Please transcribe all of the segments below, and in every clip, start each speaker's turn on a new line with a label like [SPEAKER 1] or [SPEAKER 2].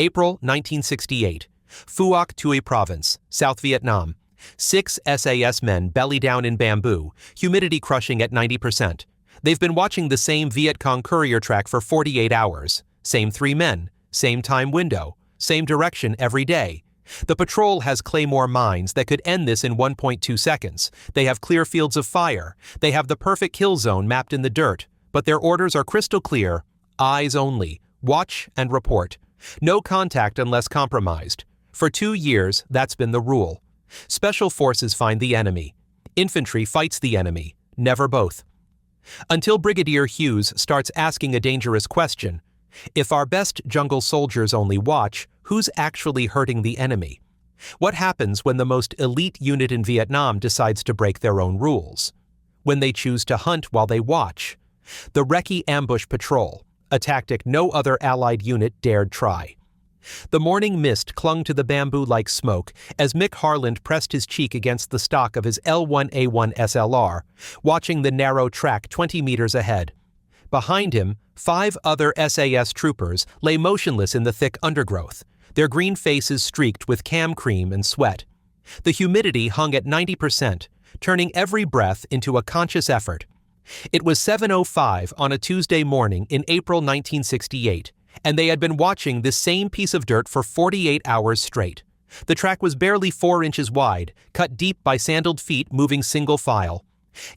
[SPEAKER 1] April 1968. Phuoc Tuy Province, South Vietnam. 6 SAS men belly down in bamboo, humidity crushing at 90%. They've been watching the same Viet Cong courier track for 48 hours. Same 3 men, same time window, same direction every day. The patrol has Claymore mines that could end this in 1.2 seconds. They have clear fields of fire. They have the perfect kill zone mapped in the dirt. But their orders are crystal clear: eyes only, watch and report. No contact unless compromised. For 2 years, that's been the rule. Special forces find the enemy. Infantry fights the enemy, never both. Until Brigadier Hughes starts asking a dangerous question. If our best jungle soldiers only watch, who's actually hurting the enemy? What happens when the most elite unit in Vietnam decides to break their own rules? When they choose to hunt while they watch? The Recce-Ambush patrol, a tactic no other Allied unit dared try. The morning mist clung to the bamboo like smoke as Mick Harland pressed his cheek against the stock of his L1A1 SLR, watching the narrow track 20 meters ahead. Behind him, 5 other SAS troopers lay motionless in the thick undergrowth, their green faces streaked with cam cream and sweat. The humidity hung at 90%, turning every breath into a conscious effort. It was 7:05 on a Tuesday morning in April 1968, and they had been watching this same piece of dirt for 48 hours straight. The track was barely 4 inches wide, cut deep by sandaled feet moving single file.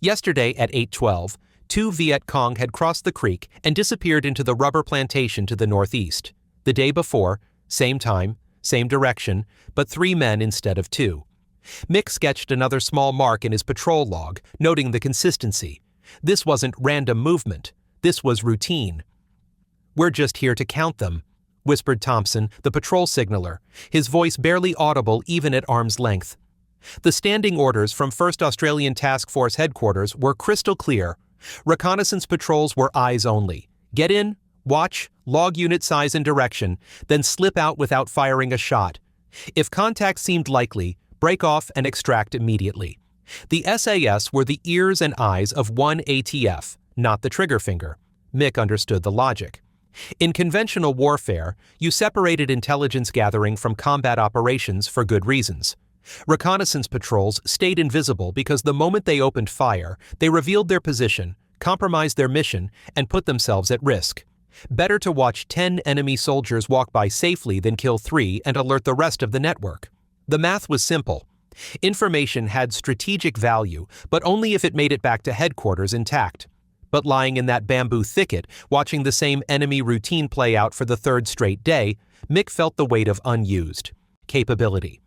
[SPEAKER 1] Yesterday at 8:12, 2 Viet Cong had crossed the creek and disappeared into the rubber plantation to the northeast. The day before, same time, same direction, but 3 men instead of 2. Mick sketched another small mark in his patrol log, noting the consistency. This wasn't random movement. This was routine. "We're just here to count them," whispered Thompson, the patrol signaller, his voice barely audible even at arm's length. The standing orders from 1st Australian Task Force headquarters were crystal clear. Reconnaissance patrols were eyes only. Get in, watch, log unit size and direction, then slip out without firing a shot. If contact seemed likely, break off and extract immediately. The SAS were the ears and eyes of one ATF, not the trigger finger. Mick understood the logic. In conventional warfare, you separated intelligence gathering from combat operations for good reasons. Reconnaissance patrols stayed invisible because the moment they opened fire, they revealed their position, compromised their mission, and put themselves at risk. Better to watch 10 enemy soldiers walk by safely than kill 3 and alert the rest of the network. The math was simple. Information had strategic value, but only if it made it back to headquarters intact. But lying in that bamboo thicket, watching the same enemy routine play out for the 3rd straight day, Mick felt the weight of unused capability.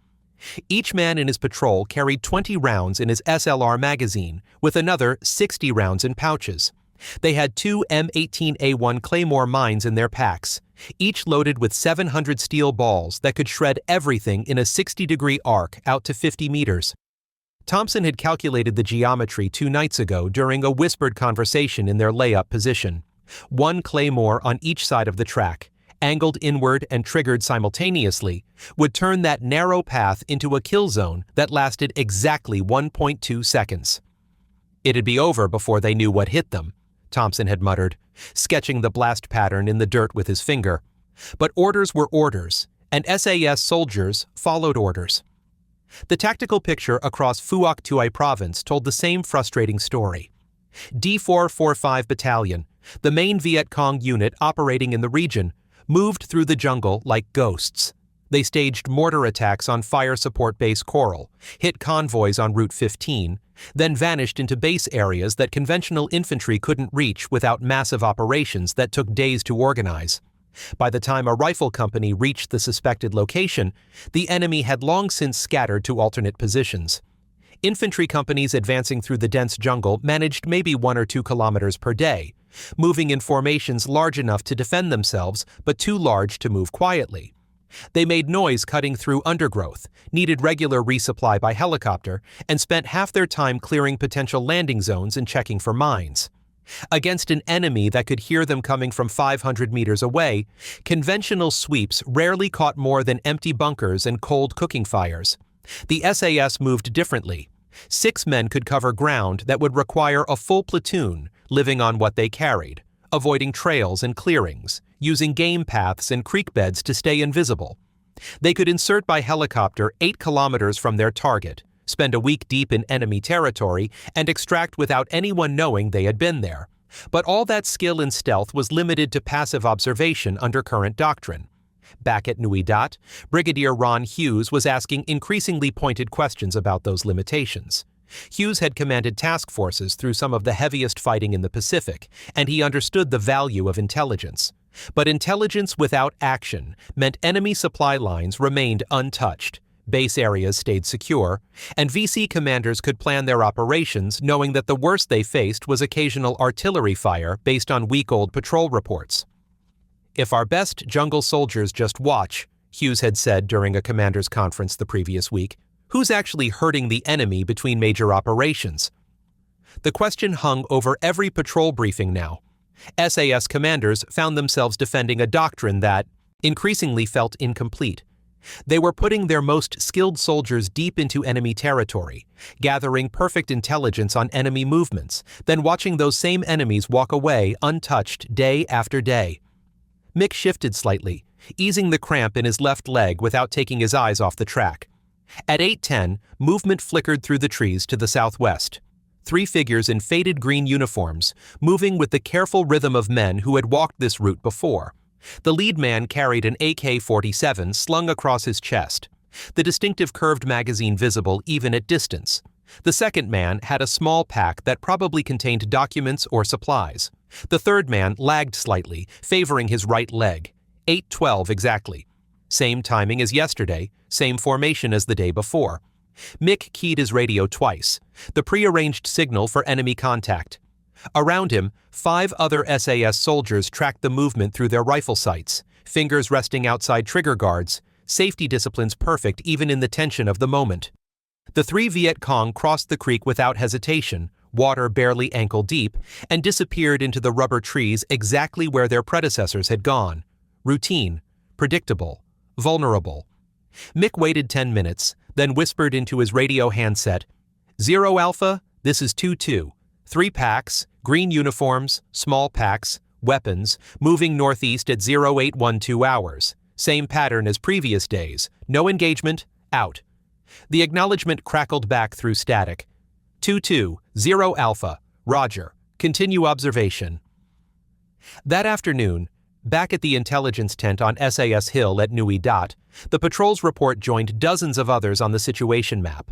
[SPEAKER 1] Each man in his patrol carried 20 rounds in his SLR magazine, with another 60 rounds in pouches. They had 2 M18A1 Claymore mines in their packs, each loaded with 700 steel balls that could shred everything in a 60-degree arc out to 50 meters. Thompson had calculated the geometry 2 nights ago during a whispered conversation in their layup position. 1 Claymore on each side of the track, angled inward and triggered simultaneously, would turn that narrow path into a kill zone that lasted exactly 1.2 seconds. It'd be over before they knew what hit them, Thompson had muttered, sketching the blast pattern in the dirt with his finger. But orders were orders, and SAS soldiers followed orders. The tactical picture across Phuoc Tuy Province told the same frustrating story. D445 Battalion, the main Viet Cong unit operating in the region, moved through the jungle like ghosts. They staged mortar attacks on Fire Support Base Coral, hit convoys on Route 15, then vanished into base areas that conventional infantry couldn't reach without massive operations that took days to organize. By the time a rifle company reached the suspected location, the enemy had long since scattered to alternate positions. Infantry companies advancing through the dense jungle managed maybe 1 or 2 kilometers per day, moving in formations large enough to defend themselves but too large to move quietly. They made noise cutting through undergrowth, needed regular resupply by helicopter, and spent half their time clearing potential landing zones and checking for mines. Against an enemy that could hear them coming from 500 meters away, conventional sweeps rarely caught more than empty bunkers and cold cooking fires. The SAS moved differently. 6 men could cover ground that would require a full platoon, living on what they carried, avoiding trails and clearings, using game paths and creek beds to stay invisible. They could insert by helicopter 8 kilometers from their target, spend a week deep in enemy territory, and extract without anyone knowing they had been there. But all that skill and stealth was limited to passive observation under current doctrine. Back at Nui Dat, Brigadier Ron Hughes was asking increasingly pointed questions about those limitations. Hughes had commanded task forces through some of the heaviest fighting in the Pacific, and he understood the value of intelligence. But intelligence without action meant enemy supply lines remained untouched, base areas stayed secure, and VC commanders could plan their operations knowing that the worst they faced was occasional artillery fire based on week-old patrol reports. "If our best jungle soldiers just watch," Hughes had said during a commander's conference the previous week, "who's actually hurting the enemy between major operations?" The question hung over every patrol briefing now. SAS commanders found themselves defending a doctrine that increasingly felt incomplete. They were putting their most skilled soldiers deep into enemy territory, gathering perfect intelligence on enemy movements, then watching those same enemies walk away untouched day after day. Mick shifted slightly, easing the cramp in his left leg without taking his eyes off the track. At 8:10, movement flickered through the trees to the southwest. 3 figures in faded green uniforms, moving with the careful rhythm of men who had walked this route before. The lead man carried an AK-47 slung across his chest, the distinctive curved magazine visible even at distance. The second man had a small pack that probably contained documents or supplies. The third man lagged slightly, favoring his right leg. 8:12 exactly. Same timing as yesterday, same formation as the day before. Mick keyed his radio twice, the prearranged signal for enemy contact. Around him, 5 other SAS soldiers tracked the movement through their rifle sights, fingers resting outside trigger guards, safety disciplines perfect even in the tension of the moment. The 3 Viet Cong crossed the creek without hesitation, water barely ankle deep, and disappeared into the rubber trees exactly where their predecessors had gone. Routine, predictable, vulnerable. Mick waited 10 minutes, then whispered into his radio handset, "Zero Alpha, this is 2-2. 3 packs, green uniforms, small packs, weapons, moving northeast at 0812 hours. Same pattern as previous days. No engagement, out." The acknowledgement crackled back through static. 2-2, 0 Alpha, Roger. Continue observation. That afternoon, back at the intelligence tent on SAS Hill at Nui Dat, the patrol's report joined dozens of others on the situation map.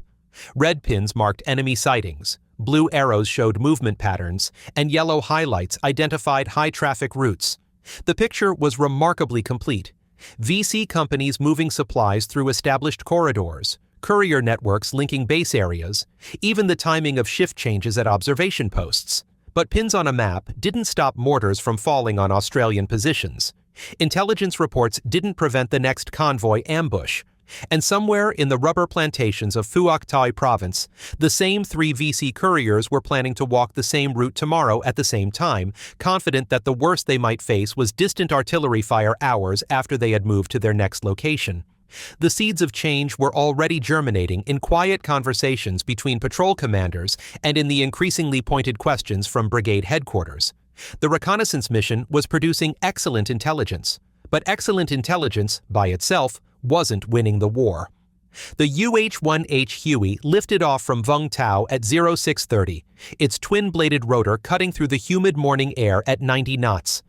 [SPEAKER 1] Red pins marked enemy sightings, blue arrows showed movement patterns, and yellow highlights identified high-traffic routes. The picture was remarkably complete. VC companies moving supplies through established corridors, courier networks linking base areas, even the timing of shift changes at observation posts. But pins on a map didn't stop mortars from falling on Australian positions. Intelligence reports didn't prevent the next convoy ambush. And somewhere in the rubber plantations of Phuoc Thai province, the same 3 VC couriers were planning to walk the same route tomorrow at the same time, confident that the worst they might face was distant artillery fire hours after they had moved to their next location. The seeds of change were already germinating in quiet conversations between patrol commanders and in the increasingly pointed questions from brigade headquarters. The reconnaissance mission was producing excellent intelligence, but excellent intelligence, by itself, wasn't winning the war. The UH-1H Huey lifted off from Vung Tau at 0630, its twin-bladed rotor cutting through the humid morning air at 90 knots.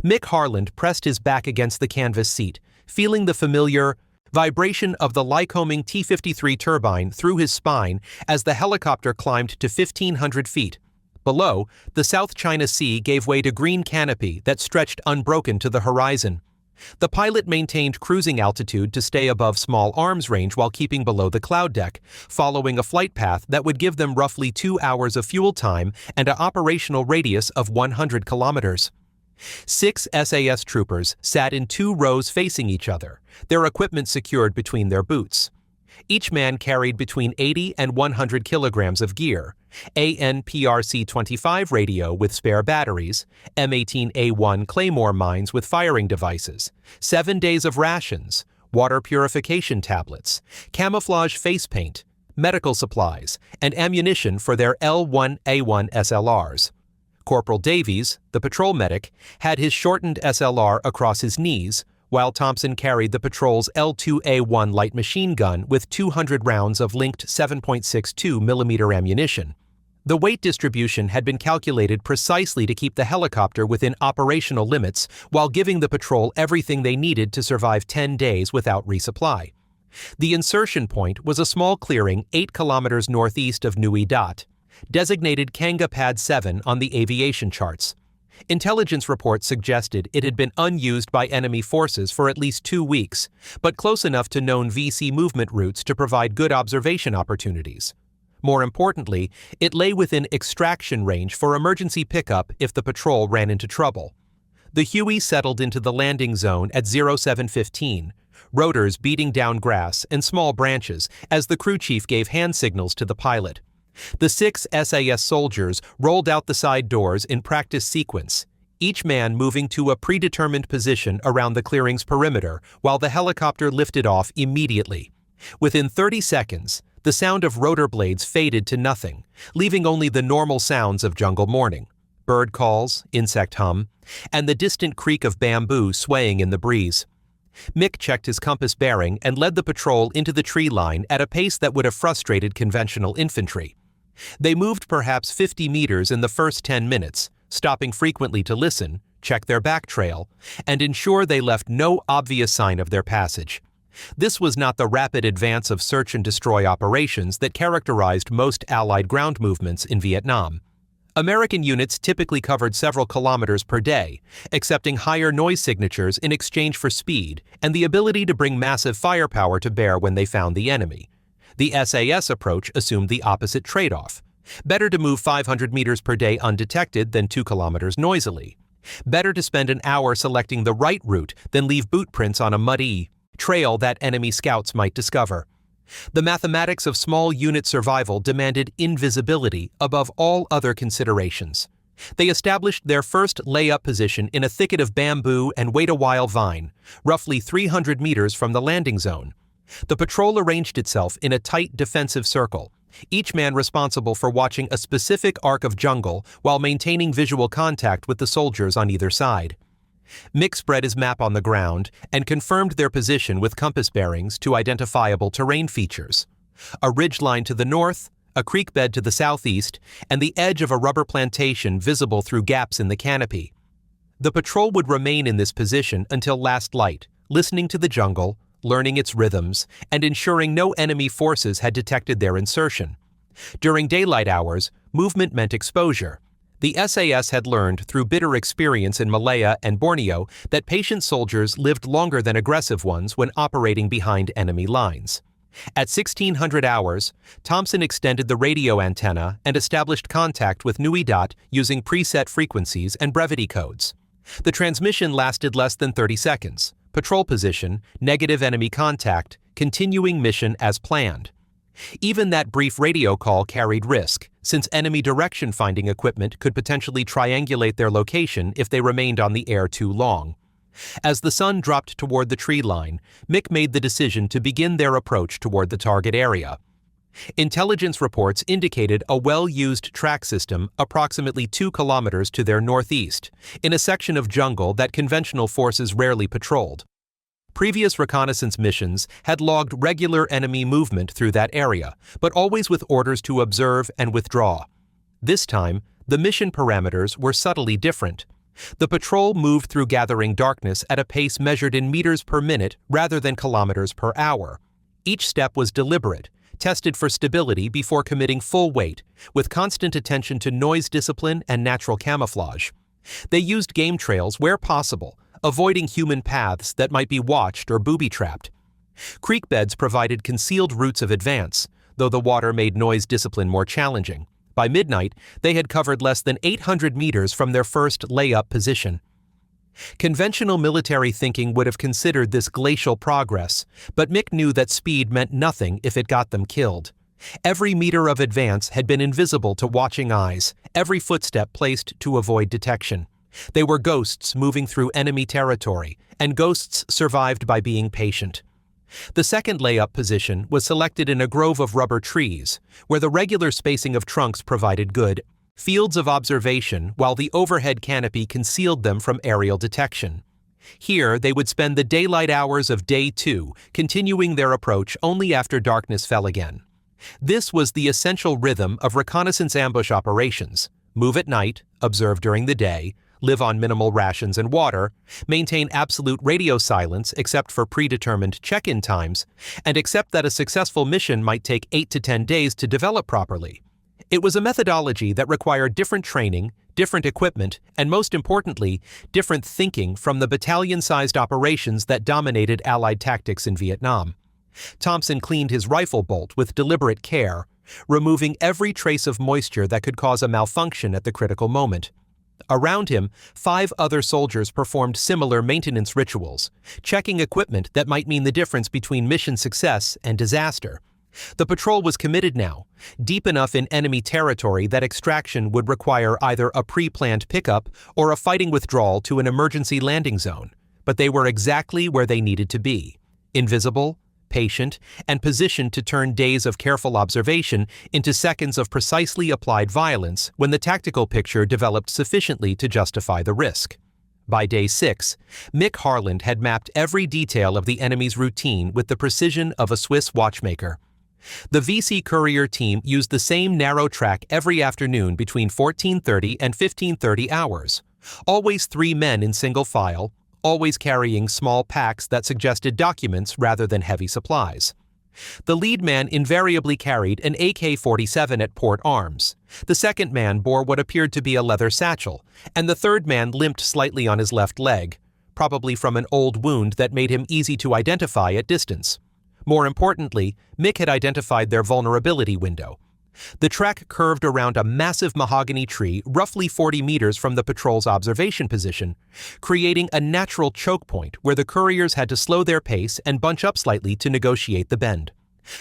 [SPEAKER 1] Mick Harland pressed his back against the canvas seat, feeling the familiar vibration of the Lycoming T-53 turbine through his spine as the helicopter climbed to 1,500 feet. Below, the South China Sea gave way to green canopy that stretched unbroken to the horizon. The pilot maintained cruising altitude to stay above small arms range while keeping below the cloud deck, following a flight path that would give them roughly 2 hours of fuel time and an operational radius of 100 kilometers. 6 SAS troopers sat in 2 rows facing each other, their equipment secured between their boots. Each man carried between 80 and 100 kilograms of gear, ANPRC-25 radio with spare batteries, M18A1 Claymore mines with firing devices, 7 days of rations, water purification tablets, camouflage face paint, medical supplies, and ammunition for their L1A1 SLRs. Corporal Davies, the patrol medic, had his shortened SLR across his knees, while Thompson carried the patrol's L2A1 light machine gun with 200 rounds of linked 7.62 mm ammunition. The weight distribution had been calculated precisely to keep the helicopter within operational limits while giving the patrol everything they needed to survive 10 days without resupply. The insertion point was a small clearing 8 kilometers northeast of Nui Dat, designated Kanga Pad 7 on the aviation charts. Intelligence reports suggested it had been unused by enemy forces for at least 2 weeks, but close enough to known VC movement routes to provide good observation opportunities. More importantly, it lay within extraction range for emergency pickup if the patrol ran into trouble. The Huey settled into the landing zone at 0715, rotors beating down grass and small branches as the crew chief gave hand signals to the pilot. The 6 SAS soldiers rolled out the side doors in practice sequence, each man moving to a predetermined position around the clearing's perimeter while the helicopter lifted off immediately. Within 30 seconds, the sound of rotor blades faded to nothing, leaving only the normal sounds of jungle morning: bird calls, insect hum, and the distant creak of bamboo swaying in the breeze. Mick checked his compass bearing and led the patrol into the tree line at a pace that would have frustrated conventional infantry. They moved perhaps 50 meters in the first 10 minutes, stopping frequently to listen, check their back trail, and ensure they left no obvious sign of their passage. This was not the rapid advance of search and destroy operations that characterized most Allied ground movements in Vietnam. American units typically covered several kilometers per day, accepting higher noise signatures in exchange for speed and the ability to bring massive firepower to bear when they found the enemy. The SAS approach assumed the opposite trade-off. Better to move 500 meters per day undetected than 2 kilometers noisily. Better to spend an hour selecting the right route than leave boot prints on a muddy trail that enemy scouts might discover. The mathematics of small unit survival demanded invisibility above all other considerations. They established their first layup position in a thicket of bamboo and wait-a-while vine, roughly 300 meters from the landing zone. The patrol arranged itself in a tight defensive circle, each man responsible for watching a specific arc of jungle while maintaining visual contact with the soldiers on either side. Mick spread his map on the ground and confirmed their position with compass bearings to identifiable terrain features: a ridgeline to the north, a creek bed to the southeast, and the edge of a rubber plantation visible through gaps in the canopy. The patrol would remain in this position until last light, listening to the jungle, learning its rhythms, and ensuring no enemy forces had detected their insertion. During daylight hours, movement meant exposure. The SAS had learned through bitter experience in Malaya and Borneo that patient soldiers lived longer than aggressive ones when operating behind enemy lines. At 1600 hours, Thompson extended the radio antenna and established contact with Nui Dat using preset frequencies and brevity codes. The transmission lasted less than 30 seconds. Patrol position, negative enemy contact, continuing mission as planned. Even that brief radio call carried risk, since enemy direction-finding equipment could potentially triangulate their location if they remained on the air too long. As the sun dropped toward the tree line, Mick made the decision to begin their approach toward the target area. Intelligence reports indicated a well-used track system approximately 2 kilometers to their northeast, in a section of jungle that conventional forces rarely patrolled. Previous reconnaissance missions had logged regular enemy movement through that area, but always with orders to observe and withdraw. This time, the mission parameters were subtly different. The patrol moved through gathering darkness at a pace measured in meters per minute rather than kilometers per hour. Each step was deliberate, tested for stability before committing full weight, with constant attention to noise discipline and natural camouflage. They used game trails where possible, avoiding human paths that might be watched or booby-trapped. Creek beds provided concealed routes of advance, though the water made noise discipline more challenging. By midnight, they had covered less than 800 meters from their first layup position. Conventional military thinking would have considered this glacial progress, but Mick knew that speed meant nothing if it got them killed. Every meter of advance had been invisible to watching eyes, every footstep placed to avoid detection. They were ghosts moving through enemy territory, and ghosts survived by being patient. The second layup position was selected in a grove of rubber trees, where the regular spacing of trunks provided good fields of observation, while the overhead canopy concealed them from aerial detection. Here, they would spend the daylight hours of Day 2, continuing their approach only after darkness fell again. This was the essential rhythm of reconnaissance ambush operations: move at night, observe during the day, live on minimal rations and water, maintain absolute radio silence except for predetermined check-in times, and accept that a successful mission might take 8 to 10 days to develop properly. It was a methodology that required different training, different equipment, and most importantly, different thinking from the battalion-sized operations that dominated Allied tactics in Vietnam. Thompson cleaned his rifle bolt with deliberate care, removing every trace of moisture that could cause a malfunction at the critical moment. Around him, 5 other soldiers performed similar maintenance rituals, checking equipment that might mean the difference between mission success and disaster. The patrol was committed now, deep enough in enemy territory that extraction would require either a pre-planned pickup or a fighting withdrawal to an emergency landing zone, but they were exactly where they needed to be: invisible, patient, and positioned to turn days of careful observation into seconds of precisely applied violence when the tactical picture developed sufficiently to justify the risk. By Day 6, Mick Harland had mapped every detail of the enemy's routine with the precision of a Swiss watchmaker. The VC courier team used the same narrow track every afternoon between 14:30 and 15:30 hours, always 3 men in single file, always carrying small packs that suggested documents rather than heavy supplies. The lead man invariably carried an AK-47 at port arms. The second man bore what appeared to be a leather satchel, and the third man limped slightly on his left leg, probably from an old wound that made him easy to identify at distance. More importantly, Mick had identified their vulnerability window. The track curved around a massive mahogany tree roughly 40 meters from the patrol's observation position, creating a natural choke point where the couriers had to slow their pace and bunch up slightly to negotiate the bend.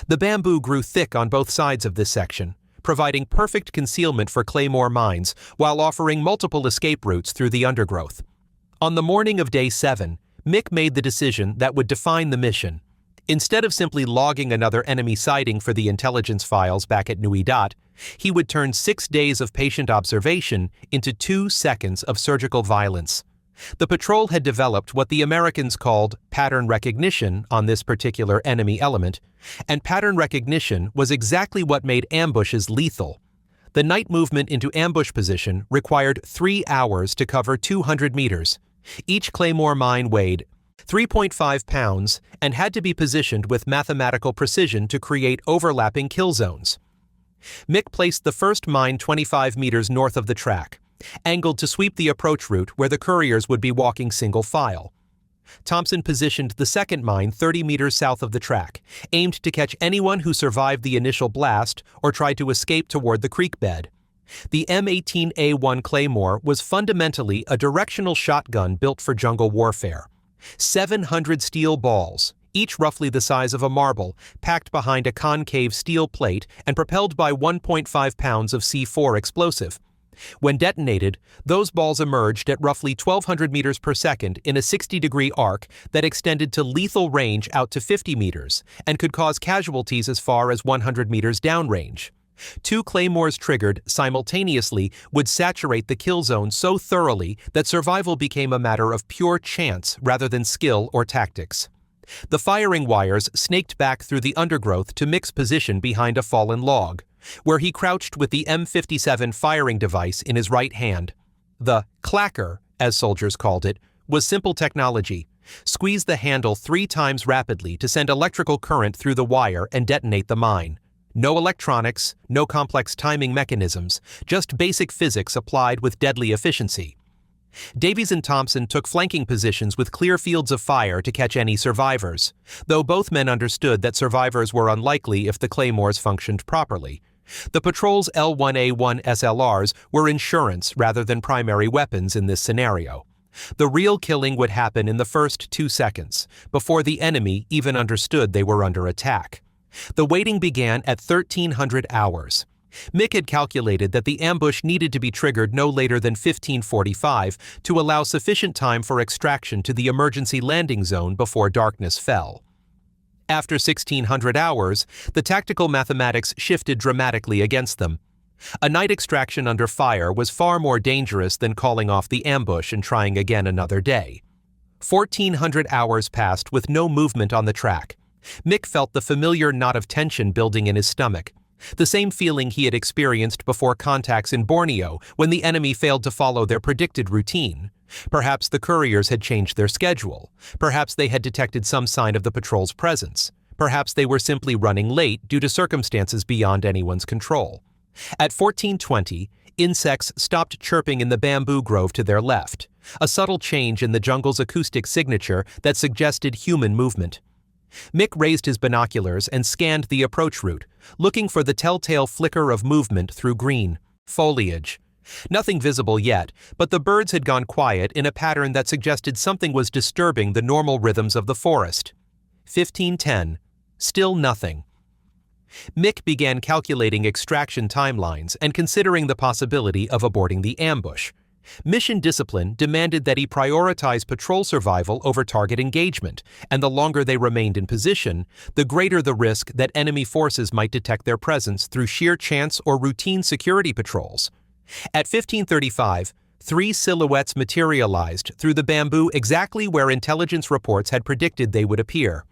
[SPEAKER 1] The bamboo grew thick on both sides of this section, providing perfect concealment for claymore mines while offering multiple escape routes through the undergrowth. On the morning of Day 7, Mick made the decision that would define the mission. Instead of simply logging another enemy sighting for the intelligence files back at Nui Dat, he would turn 6 days of patient observation into 2 seconds of surgical violence. The patrol had developed what the Americans called pattern recognition on this particular enemy element, and pattern recognition was exactly what made ambushes lethal. The night movement into ambush position required 3 hours to cover 200 meters. Each claymore mine weighed 3.5 pounds and had to be positioned with mathematical precision to create overlapping kill zones. Mick placed the first mine 25 meters north of the track, angled to sweep the approach route where the couriers would be walking single file. Thompson positioned the second mine 30 meters south of the track, aimed to catch anyone who survived the initial blast or tried to escape toward the creek bed. The M18A1 Claymore was fundamentally a directional shotgun built for jungle warfare. 700 steel balls, each roughly the size of a marble, packed behind a concave steel plate and propelled by 1.5 pounds of C4 explosive. When detonated, those balls emerged at roughly 1,200 meters per second in a 60-degree arc that extended to lethal range out to 50 meters and could cause casualties as far as 100 meters downrange. 2 claymores triggered simultaneously would saturate the kill zone so thoroughly that survival became a matter of pure chance rather than skill or tactics. The firing wires snaked back through the undergrowth to Mick's position behind a fallen log, where he crouched with the M57 firing device in his right hand. The clacker, as soldiers called it, was simple technology. Squeeze the handle 3 times rapidly to send electrical current through the wire and detonate the mine. No electronics, no complex timing mechanisms, just basic physics applied with deadly efficiency. Davies and Thompson took flanking positions with clear fields of fire to catch any survivors, though both men understood that survivors were unlikely if the claymores functioned properly. The patrol's L1A1 SLRs were insurance rather than primary weapons in this scenario. The real killing would happen in the first 2 seconds, before the enemy even understood they were under attack. The waiting began at 1300 hours. Mick had calculated that the ambush needed to be triggered no later than 1545 to allow sufficient time for extraction to the emergency landing zone before darkness fell. After 1600 hours, the tactical mathematics shifted dramatically against them. A night extraction under fire was far more dangerous than calling off the ambush and trying again another day. 1,400 hours passed with no movement on the track. Mick felt the familiar knot of tension building in his stomach, the same feeling he had experienced before contacts in Borneo when the enemy failed to follow their predicted routine. Perhaps the couriers had changed their schedule. Perhaps they had detected some sign of the patrol's presence. Perhaps they were simply running late due to circumstances beyond anyone's control. At 14:20, insects stopped chirping in the bamboo grove to their left, a subtle change in the jungle's acoustic signature that suggested human movement. Mick raised his binoculars and scanned the approach route, looking for the telltale flicker of movement through green foliage. Nothing visible yet, but the birds had gone quiet in a pattern that suggested something was disturbing the normal rhythms of the forest. 15:10. Still nothing. Mick began calculating extraction timelines and considering the possibility of aborting the ambush. Mission discipline demanded that he prioritize patrol survival over target engagement, and the longer they remained in position, the greater the risk that enemy forces might detect their presence through sheer chance or routine security patrols. At 15:35, 3 silhouettes materialized through the bamboo exactly where intelligence reports had predicted they would appear.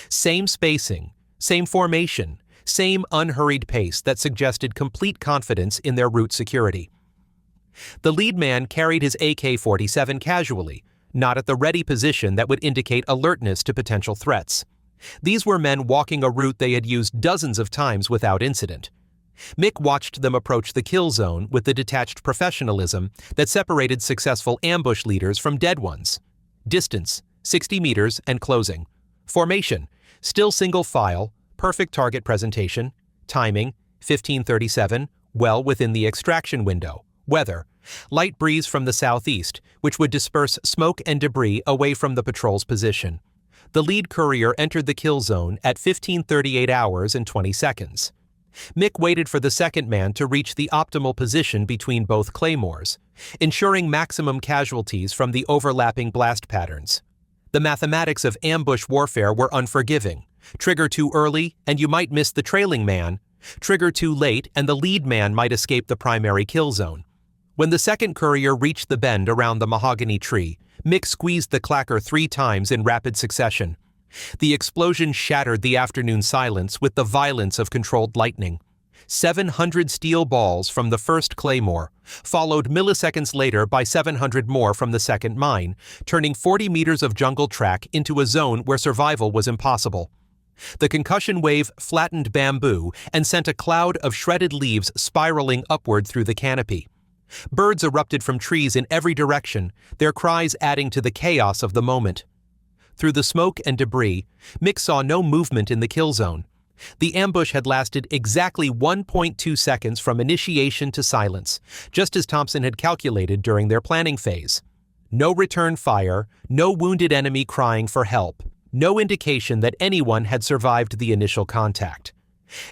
[SPEAKER 1] Same spacing, same formation, same unhurried pace that suggested complete confidence in their route security. The lead man carried his AK-47 casually, not at the ready position that would indicate alertness to potential threats. These were men walking a route they had used dozens of times without incident. Mick watched them approach the kill zone with the detached professionalism that separated successful ambush leaders from dead ones. Distance, 60 meters and closing. Formation, still single file, perfect target presentation. Timing, 15:37, well within the extraction window. Weather, light breeze from the southeast, which would disperse smoke and debris away from the patrol's position. The lead courier entered the kill zone at 15:38 hours and 20 seconds. Mick waited for the second man to reach the optimal position between both claymores, ensuring maximum casualties from the overlapping blast patterns. The mathematics of ambush warfare were unforgiving. Trigger too early, and you might miss the trailing man. Trigger too late, and the lead man might escape the primary kill zone. When the second courier reached the bend around the mahogany tree, Mick squeezed the clacker 3 times in rapid succession. The explosion shattered the afternoon silence with the violence of controlled lightning. 700 steel balls from the first claymore, followed milliseconds later by 700 more from the second mine, turning 40 meters of jungle track into a zone where survival was impossible. The concussion wave flattened bamboo and sent a cloud of shredded leaves spiraling upward through the canopy. Birds erupted from trees in every direction, their cries adding to the chaos of the moment. Through the smoke and debris, Mick saw no movement in the kill zone. The ambush had lasted exactly 1.2 seconds from initiation to silence, just as Thompson had calculated during their planning phase. No return fire, no wounded enemy crying for help, no indication that anyone had survived the initial contact.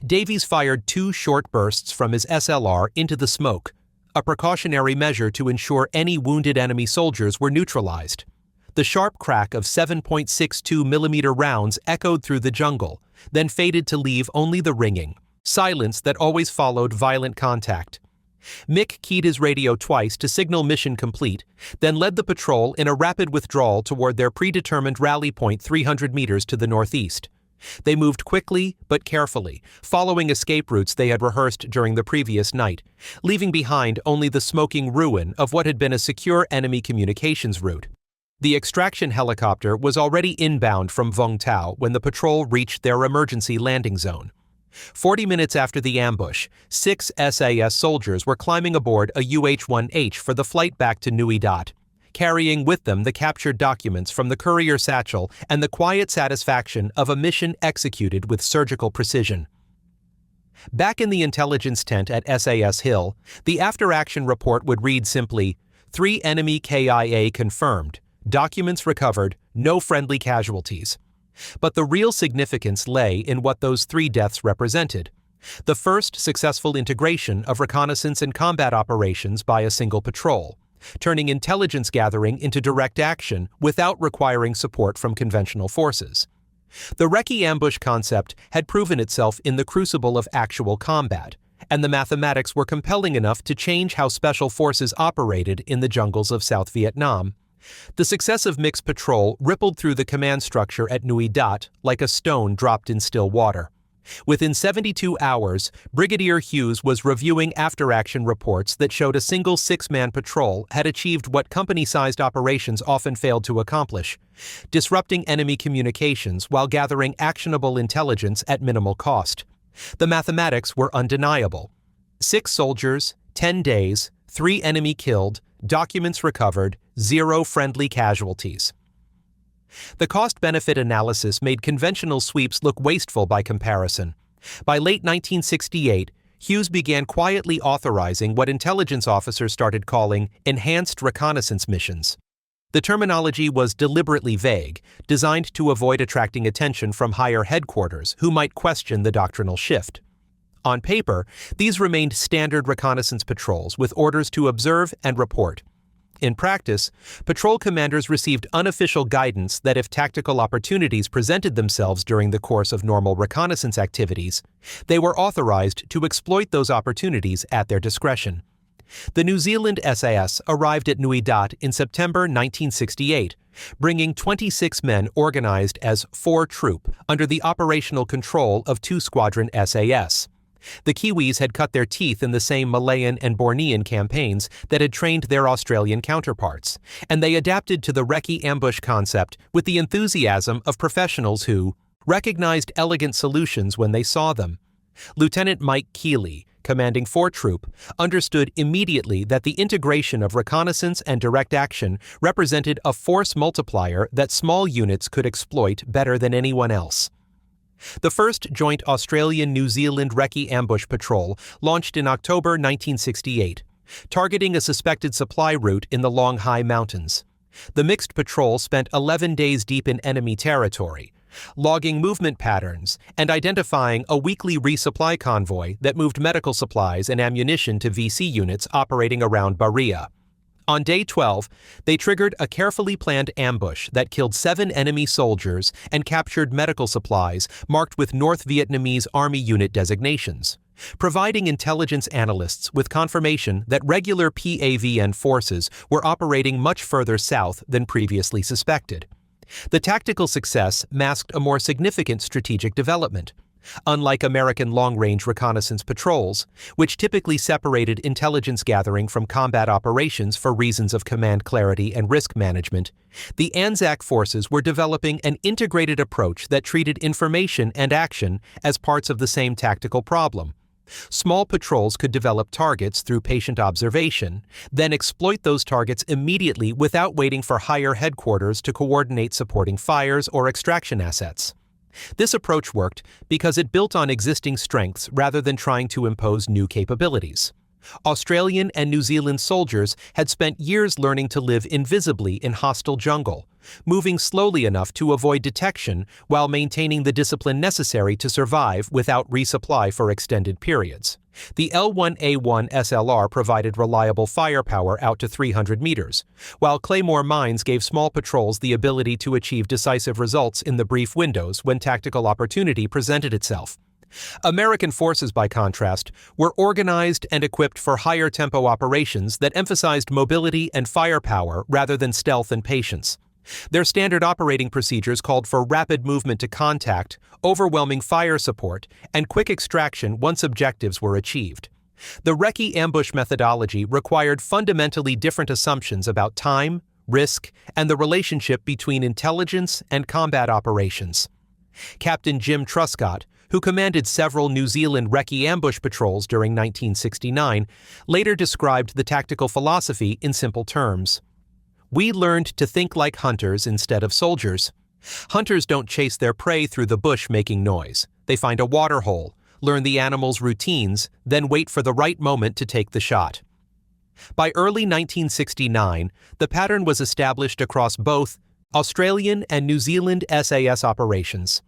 [SPEAKER 1] Davies fired 2 short bursts from his SLR into the smoke, a precautionary measure to ensure any wounded enemy soldiers were neutralized. The sharp crack of 7.62 millimeter rounds echoed through the jungle, then faded to leave only the ringing silence that always followed violent contact. Mick keyed his radio twice to signal mission complete, then led the patrol in a rapid withdrawal toward their predetermined rally point 300 meters to the northeast. They moved quickly but carefully, following escape routes they had rehearsed during the previous night, leaving behind only the smoking ruin of what had been a secure enemy communications route. The extraction helicopter was already inbound from Vung Tau when the patrol reached their emergency landing zone. 40 minutes after the ambush, 6 SAS soldiers were climbing aboard a UH-1H for the flight back to Nui Dat, carrying with them the captured documents from the courier satchel and the quiet satisfaction of a mission executed with surgical precision. Back in the intelligence tent at SAS Hill, the after-action report would read simply, 3 enemy KIA confirmed, documents recovered, no friendly casualties. But the real significance lay in what those 3 deaths represented. The first successful integration of reconnaissance and combat operations by a single patrol, turning intelligence gathering into direct action without requiring support from conventional forces. The Recce-Ambush concept had proven itself in the crucible of actual combat, and the mathematics were compelling enough to change how special forces operated in the jungles of South Vietnam. The success of mixed patrol rippled through the command structure at Nui Dat like a stone dropped in still water. Within 72 hours, Brigadier Hughes was reviewing after-action reports that showed a single six-man patrol had achieved what company-sized operations often failed to accomplish: disrupting enemy communications while gathering actionable intelligence at minimal cost. The mathematics were undeniable. 6 soldiers, 10 days, 3 enemy killed, documents recovered, 0 friendly casualties. The cost-benefit analysis made conventional sweeps look wasteful by comparison. By late 1968, Hughes began quietly authorizing what intelligence officers started calling enhanced reconnaissance missions. The terminology was deliberately vague, designed to avoid attracting attention from higher headquarters who might question the doctrinal shift. On paper, these remained standard reconnaissance patrols with orders to observe and report. In practice, patrol commanders received unofficial guidance that if tactical opportunities presented themselves during the course of normal reconnaissance activities, they were authorized to exploit those opportunities at their discretion. The New Zealand SAS arrived at Nui Dat in September 1968, bringing 26 men organized as 4 Troop under the operational control of 2 Squadron SAS. The Kiwis had cut their teeth in the same Malayan and Bornean campaigns that had trained their Australian counterparts, and they adapted to the Recce-Ambush concept with the enthusiasm of professionals who recognized elegant solutions when they saw them. Lieutenant Mike Keeley, commanding 4 Troop, understood immediately that the integration of reconnaissance and direct action represented a force multiplier that small units could exploit better than anyone else. The first joint Australian-New Zealand Recce-Ambush patrol launched in October 1968, targeting a suspected supply route in the Long High Mountains. The mixed patrol spent 11 days deep in enemy territory, logging movement patterns and identifying a weekly resupply convoy that moved medical supplies and ammunition to VC units operating around Baria. On day 12, they triggered a carefully planned ambush that killed 7 enemy soldiers and captured medical supplies marked with North Vietnamese Army unit designations, providing intelligence analysts with confirmation that regular PAVN forces were operating much further south than previously suspected. The tactical success masked a more significant strategic development. Unlike American long-range reconnaissance patrols, which typically separated intelligence gathering from combat operations for reasons of command clarity and risk management, the ANZAC forces were developing an integrated approach that treated information and action as parts of the same tactical problem. Small patrols could develop targets through patient observation, then exploit those targets immediately without waiting for higher headquarters to coordinate supporting fires or extraction assets. This approach worked because it built on existing strengths rather than trying to impose new capabilities. Australian and New Zealand soldiers had spent years learning to live invisibly in hostile jungle, moving slowly enough to avoid detection while maintaining the discipline necessary to survive without resupply for extended periods. The L1A1 SLR provided reliable firepower out to 300 meters, while Claymore mines gave small patrols the ability to achieve decisive results in the brief windows when tactical opportunity presented itself. American forces, by contrast, were organized and equipped for higher tempo operations that emphasized mobility and firepower rather than stealth and patience. Their standard operating procedures called for rapid movement to contact, overwhelming fire support, and quick extraction once objectives were achieved. The Recce-Ambush methodology required fundamentally different assumptions about time, risk, and the relationship between intelligence and combat operations. Captain Jim Truscott, who commanded several New Zealand Recce-Ambush patrols during 1969, later described the tactical philosophy in simple terms. "We learned to think like hunters instead of soldiers. Hunters don't chase their prey through the bush making noise. They find a water hole, learn the animal's routines, then wait for the right moment to take the shot." By early 1969, the pattern was established across both Australian and New Zealand SAS operations.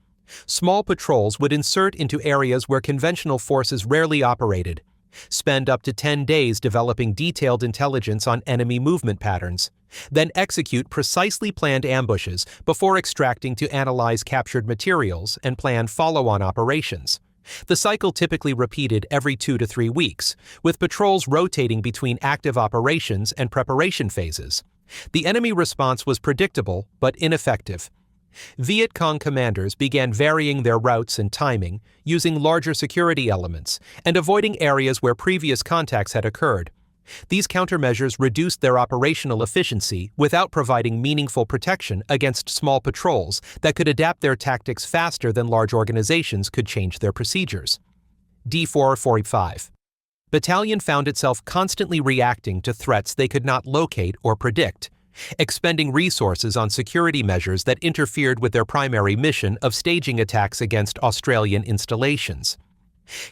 [SPEAKER 1] Small patrols would insert into areas where conventional forces rarely operated, spend up to 10 days developing detailed intelligence on enemy movement patterns, then execute precisely planned ambushes before extracting to analyze captured materials and plan follow-on operations. The cycle typically repeated every 2 to 3 weeks, with patrols rotating between active operations and preparation phases. The enemy response was predictable but ineffective. Viet Cong commanders began varying their routes and timing, using larger security elements, and avoiding areas where previous contacts had occurred. These countermeasures reduced their operational efficiency without providing meaningful protection against small patrols that could adapt their tactics faster than large organizations could change their procedures. D445. Battalion found itself constantly reacting to threats they could not locate or predict, expending resources on security measures that interfered with their primary mission of staging attacks against Australian installations.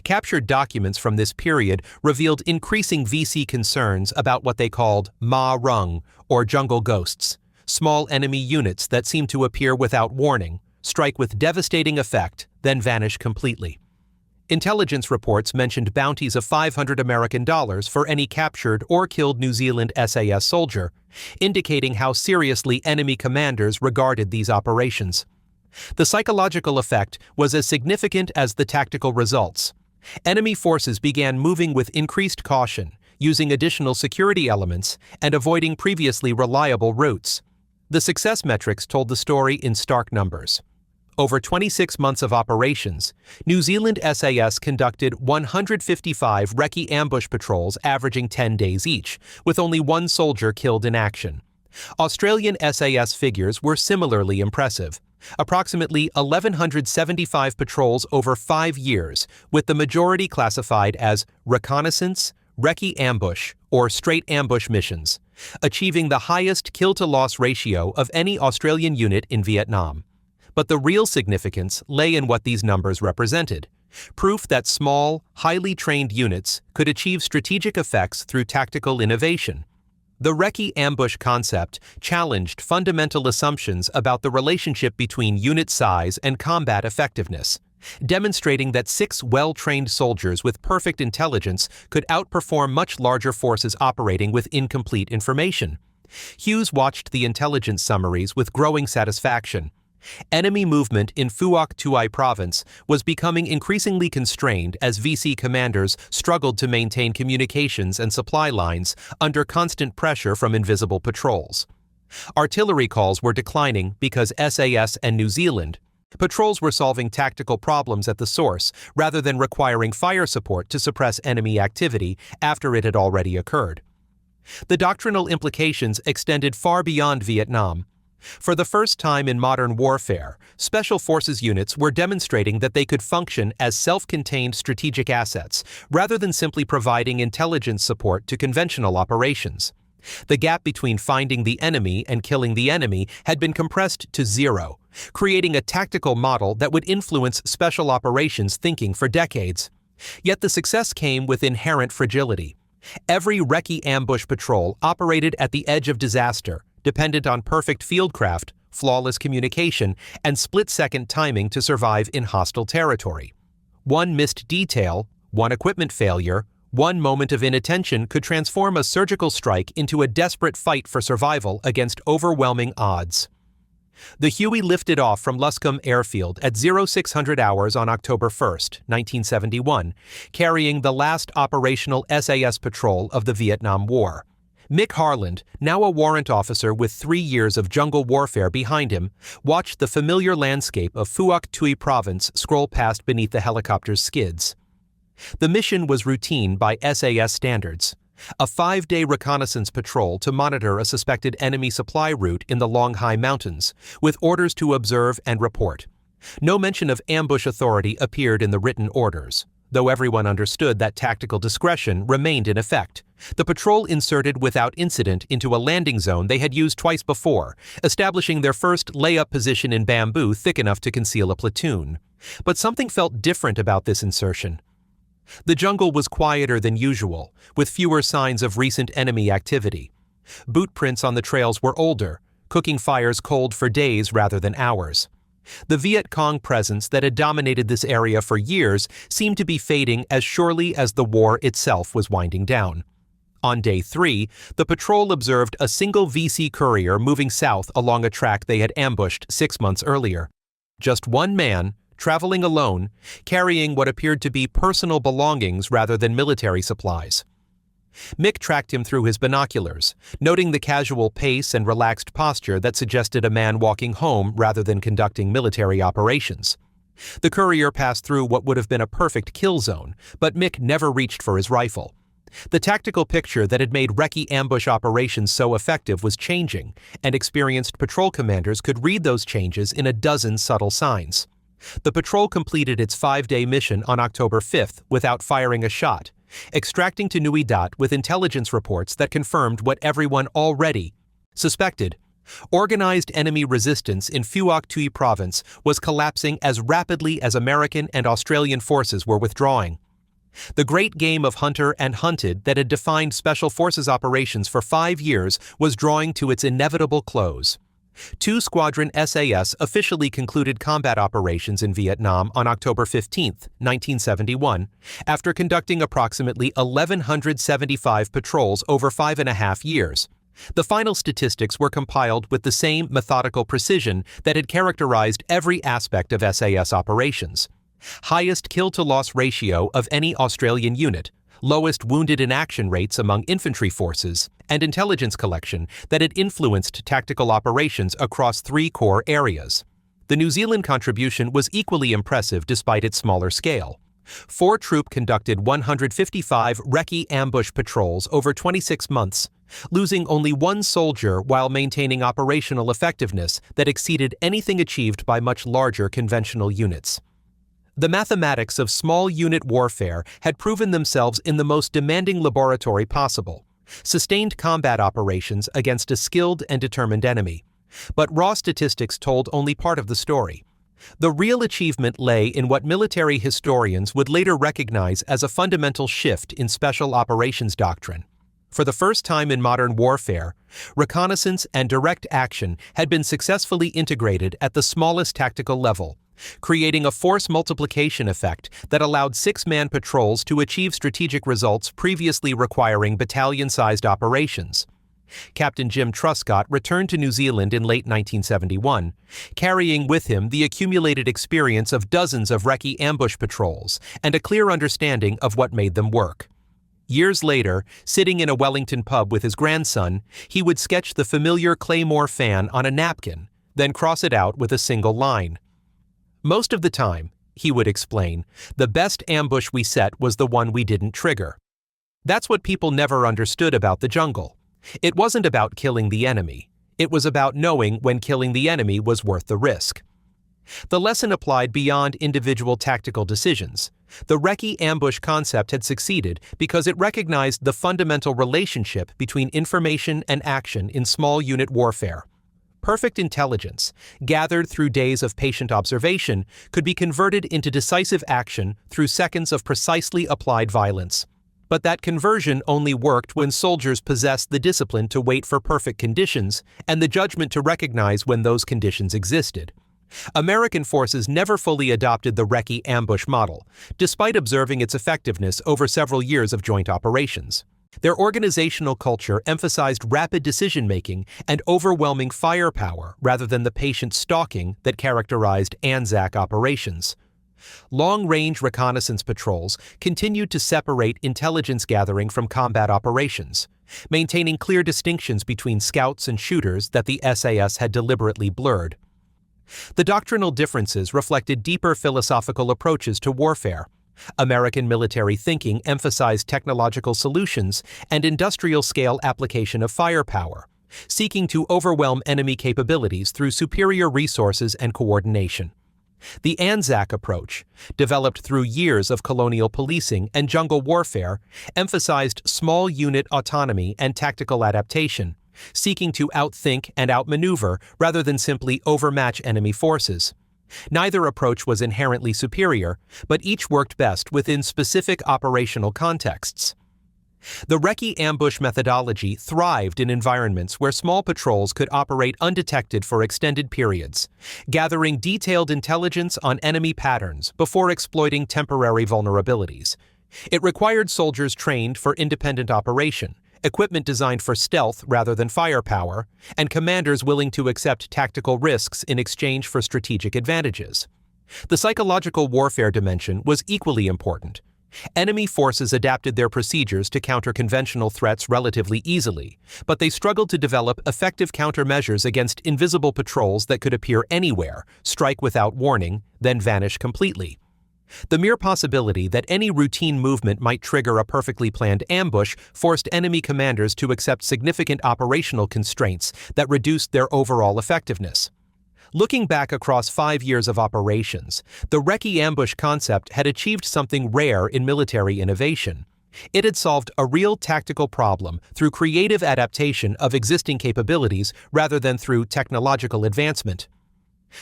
[SPEAKER 1] Captured documents from this period revealed increasing VC concerns about what they called Ma Rung, or jungle ghosts, small enemy units that seem to appear without warning, strike with devastating effect, then vanish completely. Intelligence reports mentioned bounties of $500 American for any captured or killed New Zealand SAS soldier, indicating how seriously enemy commanders regarded these operations. The psychological effect was as significant as the tactical results. Enemy forces began moving with increased caution, using additional security elements and avoiding previously reliable routes. The success metrics told the story in stark numbers. Over 26 months of operations, New Zealand SAS conducted 155 Recce-Ambush patrols averaging 10 days each, with only one soldier killed in action. Australian SAS figures were similarly impressive. Approximately 1,175 patrols over 5 years, with the majority classified as reconnaissance, Recce-Ambush, or straight ambush missions, achieving the highest kill-to-loss ratio of any Australian unit in Vietnam. But the real significance lay in what these numbers represented: proof that small, highly trained units could achieve strategic effects through tactical innovation. The Recce-Ambush concept challenged fundamental assumptions about the relationship between unit size and combat effectiveness, demonstrating that 6 well-trained soldiers with perfect intelligence could outperform much larger forces operating with incomplete information. Hughes watched the intelligence summaries with growing satisfaction. Enemy movement in Phuoc Tuy province was becoming increasingly constrained as VC commanders struggled to maintain communications and supply lines under constant pressure from invisible patrols. Artillery calls were declining because SAS and New Zealand patrols were solving tactical problems at the source rather than requiring fire support to suppress enemy activity after it had already occurred. The doctrinal implications extended far beyond Vietnam. For the first time in modern warfare, Special Forces units were demonstrating that they could function as self-contained strategic assets, rather than simply providing intelligence support to conventional operations. The gap between finding the enemy and killing the enemy had been compressed to zero, creating a tactical model that would influence special operations thinking for decades. Yet the success came with inherent fragility. Every Recce-Ambush patrol operated at the edge of disaster, dependent on perfect fieldcraft, flawless communication, and split-second timing to survive in hostile territory. One missed detail, one equipment failure, one moment of inattention could transform a surgical strike into a desperate fight for survival against overwhelming odds. The Huey lifted off from Luscombe Airfield at 0600 hours on October 1, 1971, carrying the last operational SAS patrol of the Vietnam War. Mick Harland, now a warrant officer with 3 years of jungle warfare behind him, watched the familiar landscape of Phuoc Tuy province scroll past beneath the helicopter's skids. The mission was routine by SAS standards: a 5-day reconnaissance patrol to monitor a suspected enemy supply route in the Long Hai Mountains, with orders to observe and report. No mention of ambush authority appeared in the written orders, though everyone understood that tactical discretion remained in effect. The patrol inserted without incident into a landing zone they had used twice before, establishing their first layup position in bamboo thick enough to conceal a platoon. But something felt different about this insertion. The jungle was quieter than usual, with fewer signs of recent enemy activity. Boot prints on the trails were older, cooking fires cold for days rather than hours. The Viet Cong presence that had dominated this area for years seemed to be fading as surely as the war itself was winding down. On day 3, the patrol observed a single VC courier moving south along a track they had ambushed 6 months earlier. Just one man, traveling alone, carrying what appeared to be personal belongings rather than military supplies. Mick tracked him through his binoculars, noting the casual pace and relaxed posture that suggested a man walking home rather than conducting military operations. The courier passed through what would have been a perfect kill zone, but Mick never reached for his rifle. The tactical picture that had made Recce-Ambush operations so effective was changing, and experienced patrol commanders could read those changes in a dozen subtle signs. The patrol completed its 5-day mission on October 5th without firing a shot, extracting to Nui Dat with intelligence reports that confirmed what everyone already suspected. Organized enemy resistance in Phuoc Tuy province was collapsing as rapidly as American and Australian forces were withdrawing. The great game of hunter and hunted that had defined Special Forces operations for 5 years was drawing to its inevitable close. 2 Squadron SAS officially concluded combat operations in Vietnam on October 15, 1971, after conducting approximately 1,175 patrols over 5.5 years. The final statistics were compiled with the same methodical precision that had characterized every aspect of SAS operations. Highest kill-to-loss ratio of any Australian unit, lowest wounded in action rates among infantry forces, and intelligence collection that had influenced tactical operations across 3 core areas. The New Zealand contribution was equally impressive despite its smaller scale. 4 troop conducted 155 Recce-Ambush patrols over 26 months, losing only 1 soldier while maintaining operational effectiveness that exceeded anything achieved by much larger conventional units. The mathematics of small unit warfare had proven themselves in the most demanding laboratory possible, sustained combat operations against a skilled and determined enemy. But raw statistics told only part of the story. The real achievement lay in what military historians would later recognize as a fundamental shift in special operations doctrine. For the first time in modern warfare, reconnaissance and direct action had been successfully integrated at the smallest tactical level, creating a force multiplication effect that allowed 6-man patrols to achieve strategic results previously requiring battalion-sized operations. Captain Jim Truscott returned to New Zealand in late 1971, carrying with him the accumulated experience of dozens of Recce-Ambush patrols and a clear understanding of what made them work. Years later, sitting in a Wellington pub with his grandson, he would sketch the familiar Claymore fan on a napkin, then cross it out with a single line. Most of the time, he would explain, the best ambush we set was the one we didn't trigger. That's what people never understood about the jungle. It wasn't about killing the enemy. It was about knowing when killing the enemy was worth the risk. The lesson applied beyond individual tactical decisions. The Recce-Ambush concept had succeeded because it recognized the fundamental relationship between information and action in small unit warfare. Perfect intelligence, gathered through days of patient observation, could be converted into decisive action through seconds of precisely applied violence. But that conversion only worked when soldiers possessed the discipline to wait for perfect conditions and the judgment to recognize when those conditions existed. American forces never fully adopted the Recce-Ambush model, despite observing its effectiveness over several years of joint operations. Their organizational culture emphasized rapid decision-making and overwhelming firepower rather than the patient stalking that characterized ANZAC operations. Long-range reconnaissance patrols continued to separate intelligence gathering from combat operations, maintaining clear distinctions between scouts and shooters that the SAS had deliberately blurred. The doctrinal differences reflected deeper philosophical approaches to warfare. American military thinking emphasized technological solutions and industrial-scale application of firepower, seeking to overwhelm enemy capabilities through superior resources and coordination. The ANZAC approach, developed through years of colonial policing and jungle warfare, emphasized small unit autonomy and tactical adaptation, seeking to outthink and outmaneuver rather than simply overmatch enemy forces. Neither approach was inherently superior, but each worked best within specific operational contexts. The Recce-Ambush methodology thrived in environments where small patrols could operate undetected for extended periods, gathering detailed intelligence on enemy patterns before exploiting temporary vulnerabilities. It required soldiers trained for independent operation, equipment designed for stealth rather than firepower, and commanders willing to accept tactical risks in exchange for strategic advantages. The psychological warfare dimension was equally important. Enemy forces adapted their procedures to counter conventional threats relatively easily, but they struggled to develop effective countermeasures against invisible patrols that could appear anywhere, strike without warning, then vanish completely. The mere possibility that any routine movement might trigger a perfectly planned ambush forced enemy commanders to accept significant operational constraints that reduced their overall effectiveness. Looking back across 5 years of operations, the Recce-Ambush concept had achieved something rare in military innovation. It had solved a real tactical problem through creative adaptation of existing capabilities rather than through technological advancement.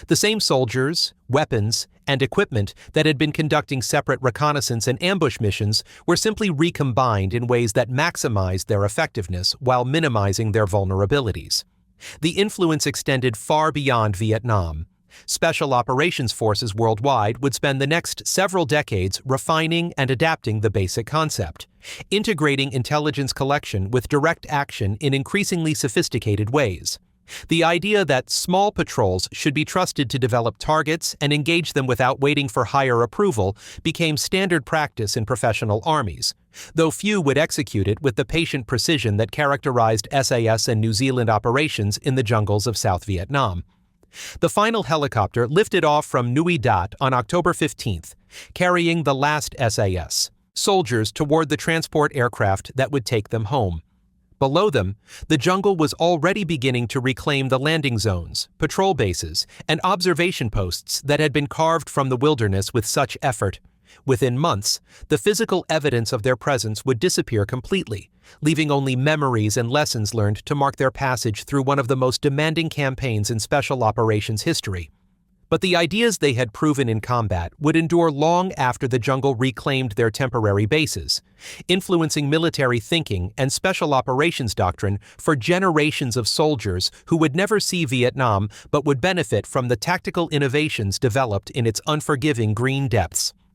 [SPEAKER 1] The same soldiers, weapons, and equipment that had been conducting separate reconnaissance and ambush missions were simply recombined in ways that maximized their effectiveness while minimizing their vulnerabilities. The influence extended far beyond Vietnam. Special operations forces worldwide would spend the next several decades refining and adapting the basic concept, integrating intelligence collection with direct action in increasingly sophisticated ways. The idea that small patrols should be trusted to develop targets and engage them without waiting for higher approval became standard practice in professional armies, though few would execute it with the patient precision that characterized SAS and New Zealand operations in the jungles of South Vietnam. The final helicopter lifted off from Nui Dat on October 15th, carrying the last SAS soldiers toward the transport aircraft that would take them home. Below them, the jungle was already beginning to reclaim the landing zones, patrol bases, and observation posts that had been carved from the wilderness with such effort. Within months, the physical evidence of their presence would disappear completely, leaving only memories and lessons learned to mark their passage through one of the most demanding campaigns in special operations history. But the ideas they had proven in combat would endure long after the jungle reclaimed their temporary bases, influencing military thinking and special operations doctrine for generations of soldiers who would never see Vietnam but would benefit from the tactical innovations developed in its unforgiving green depths.